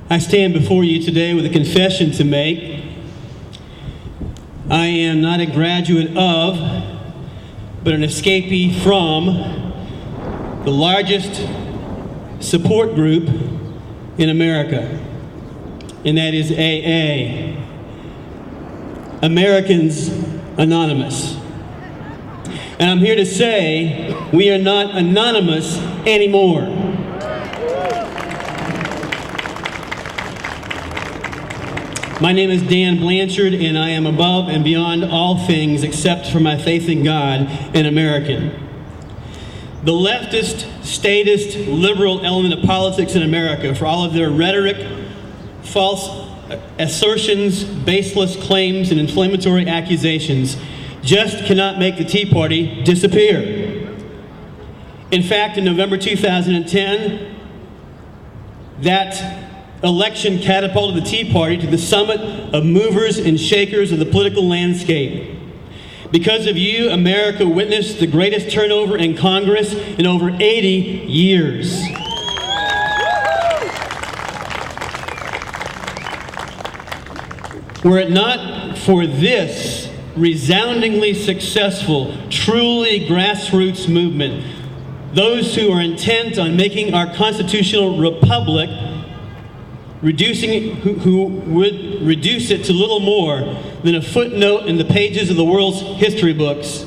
I stand before you today with a confession to make. I am not a graduate of, but an escapee from the largest support group in America, and that is AA, Americans Anonymous. And I'm here to say we are not anonymous anymore. My name is Dan Blanchard, and I am above and beyond all things except for my faith in God, an American. The leftist, statist, liberal element of politics in America, for all of their rhetoric, false assertions, baseless claims, and inflammatory accusations, just cannot make the Tea Party disappear. In fact, in November 2010, that election catapulted the Tea Party to the summit of movers and shakers of the political landscape. Because of you, America witnessed the greatest turnover in Congress in over 80 years. Were it not for this resoundingly successful, truly grassroots movement, those who are intent on making our constitutional republic who would reduce it to little more than a footnote in the pages of the world's history books,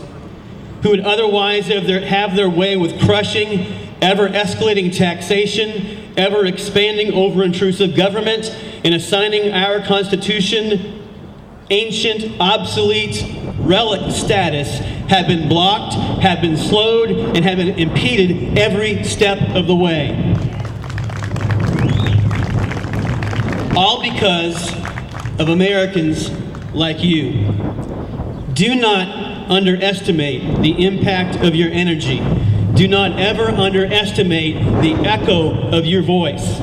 who would otherwise have their way with crushing, ever-escalating taxation, ever-expanding over-intrusive government, and assigning our Constitution ancient, obsolete, relic status, have been blocked, have been slowed, and have been impeded every step of the way. All because of Americans like you. Do not underestimate the impact of your energy. Do not ever underestimate the echo of your voice.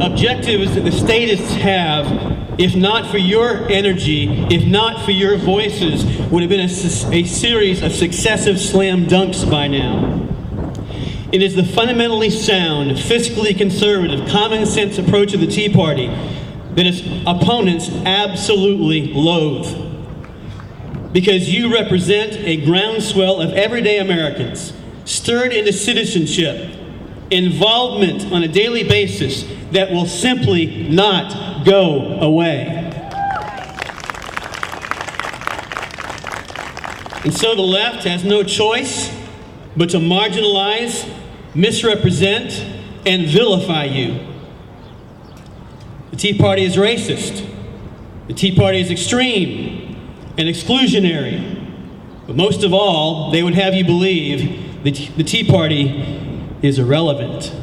Objectives that the statists have, if not for your energy, if not for your voices, would have been a series of successive slam dunks by now. It is the fundamentally sound, fiscally conservative, common sense approach of the Tea Party that its opponents absolutely loathe. Because you represent a groundswell of everyday Americans, stirred into citizenship, involvement on a daily basis that will simply not go away. And so the left has no choice but to marginalize, misrepresent, and vilify you. The Tea Party is racist. The Tea Party is extreme and exclusionary. But most of all, they would have you believe that the Tea Party is irrelevant.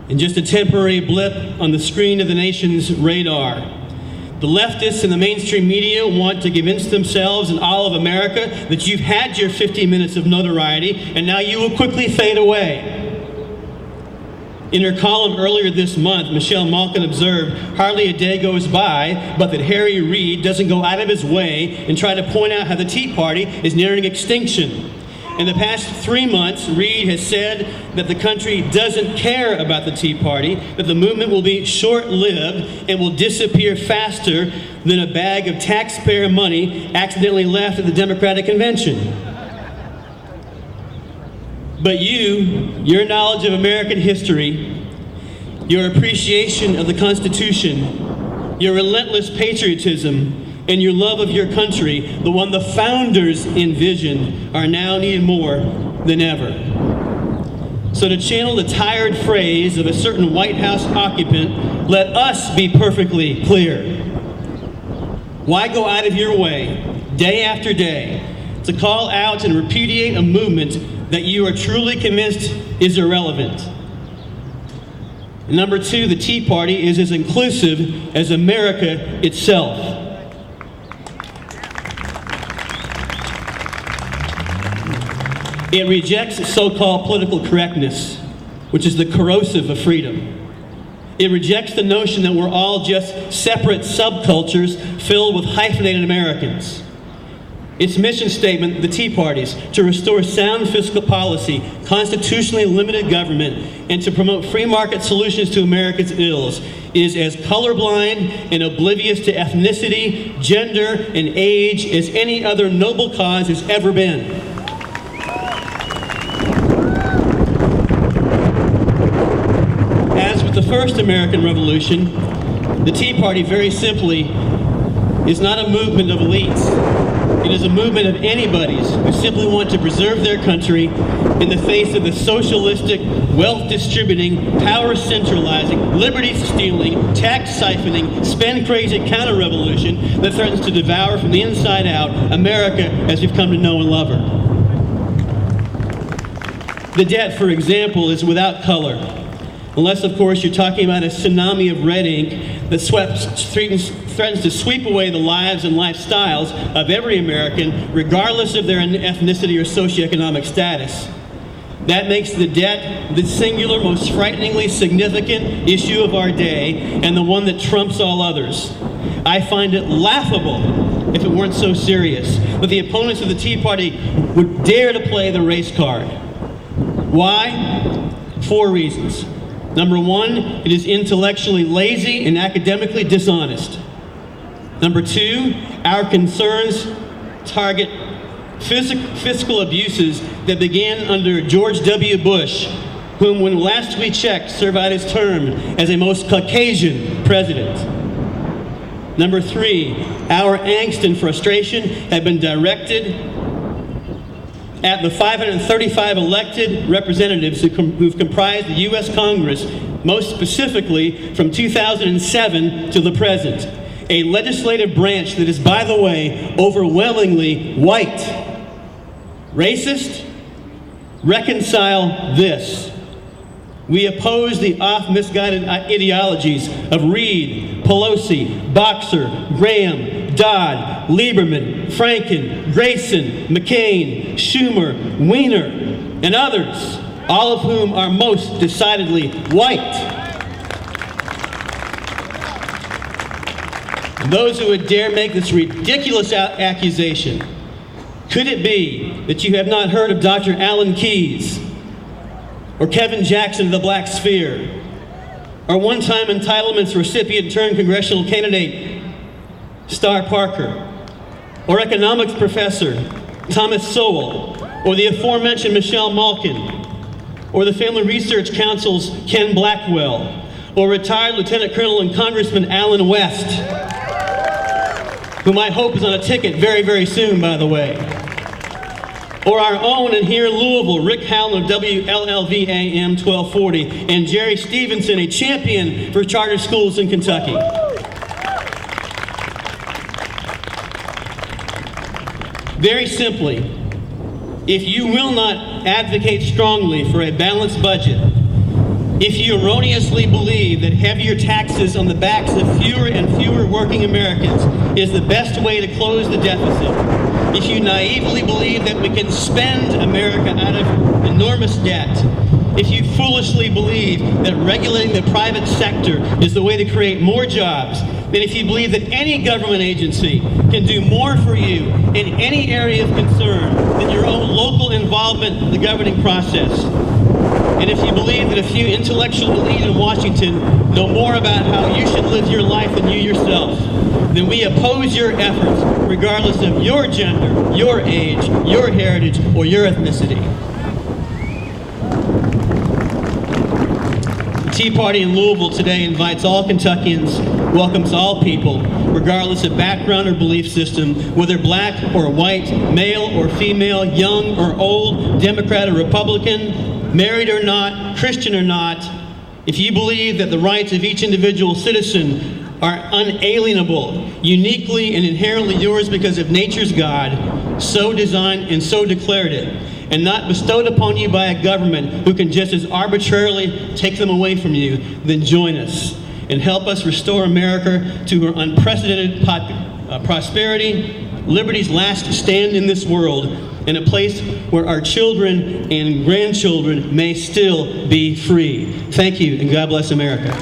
And just a temporary blip on the screen of the nation's radar. The leftists and the mainstream media want to convince themselves and all of America that you've had your 50 minutes of notoriety and now you will quickly fade away. In her column earlier this month, Michelle Malkin observed, hardly a day goes by but that Harry Reid doesn't go out of his way and try to point out how the Tea Party is nearing extinction. In the past 3 months, Reid has said that the country doesn't care about the Tea Party, that the movement will be short-lived and will disappear faster than a bag of taxpayer money accidentally left at the Democratic Convention. But your knowledge of American history, your appreciation of the Constitution, your relentless patriotism, and your love of your country, the one the founders envisioned, are now needed more than ever. So to channel the tired phrase of a certain White House occupant, let us be perfectly clear. Why go out of your way, day after day, to call out and repudiate a movement that you are truly convinced is irrelevant? And number two, the Tea Party is as inclusive as America itself. It rejects so-called political correctness, which is the corrosive of freedom. It rejects the notion that we're all just separate subcultures filled with hyphenated Americans. Its mission statement, the Tea Party's, to restore sound fiscal policy, constitutionally limited government, and to promote free market solutions to America's ills, is as colorblind and oblivious to ethnicity, gender, and age as any other noble cause has ever been. As with the first American Revolution, the Tea Party, very simply, is not a movement of elites. It is a movement of anybody's who simply want to preserve their country in the face of the socialistic, wealth-distributing, power-centralizing, liberty-stealing, tax-siphoning, spend-crazy counter-revolution that threatens to devour from the inside out America as we've come to know and love her. The debt, for example, is without color. Unless, of course, you're talking about a tsunami of red ink that threatens to sweep away the lives and lifestyles of every American, regardless of their ethnicity or socioeconomic status. That makes the debt the singular, most frighteningly significant issue of our day, and the one that trumps all others. I find it laughable, if it weren't so serious, that the opponents of the Tea Party would dare to play the race card. Why? 4 reasons. Number 1, it is intellectually lazy and academically dishonest. Number 2, our concerns target fiscal abuses that began under George W. Bush, whom, when last we checked, served out his term as a most Caucasian president. Number 3, our angst and frustration have been directed at the 535 elected representatives who've comprised the U.S. Congress, most specifically from 2007 to the present, a legislative branch that is, by the way, overwhelmingly white. Racist? Reconcile this. We oppose the oft-misguided ideologies of Reid, Pelosi, Boxer, Graham, Dodd, Lieberman, Franken, Grayson, McCain, Schumer, Weiner, and others, all of whom are most decidedly white. And those who would dare make this ridiculous accusation, could it be that you have not heard of Dr. Alan Keyes, or Kevin Jackson of the Black Sphere, or one-time entitlements recipient turned congressional candidate Star Parker, or economics professor Thomas Sowell, or the aforementioned Michelle Malkin, or the Family Research Council's Ken Blackwell, or retired Lieutenant Colonel and Congressman Alan West, whom I hope is on a ticket very, very soon, by the way. Or our own, and here in Louisville, Rick Howland of WLLV AM 1240, and Jerry Stevenson, a champion for charter schools in Kentucky. Very simply, if you will not advocate strongly for a balanced budget, if you erroneously believe that heavier taxes on the backs of fewer and fewer working Americans is the best way to close the deficit, if you naively believe that we can spend America out of enormous debt, if you foolishly believe that regulating the private sector is the way to create more jobs, then if you believe that any government agency can do more for you in any area of concern than your own local involvement in the governing process, and if you believe that a few intellectual elite in Washington know more about how you should live your life than you yourself, then we oppose your efforts regardless of your gender, your age, your heritage, or your ethnicity. The Tea Party in Louisville today invites all Kentuckians, welcomes all people, regardless of background or belief system, whether black or white, male or female, young or old, Democrat or Republican, married or not, Christian or not. If you believe that the rights of each individual citizen are unalienable, uniquely and inherently yours because of nature's God, so designed and so declared it, and not bestowed upon you by a government who can just as arbitrarily take them away from you, then join us and help us restore America to her unprecedented prosperity, liberty's last stand in this world, and a place where our children and grandchildren may still be free. Thank you, and God bless America.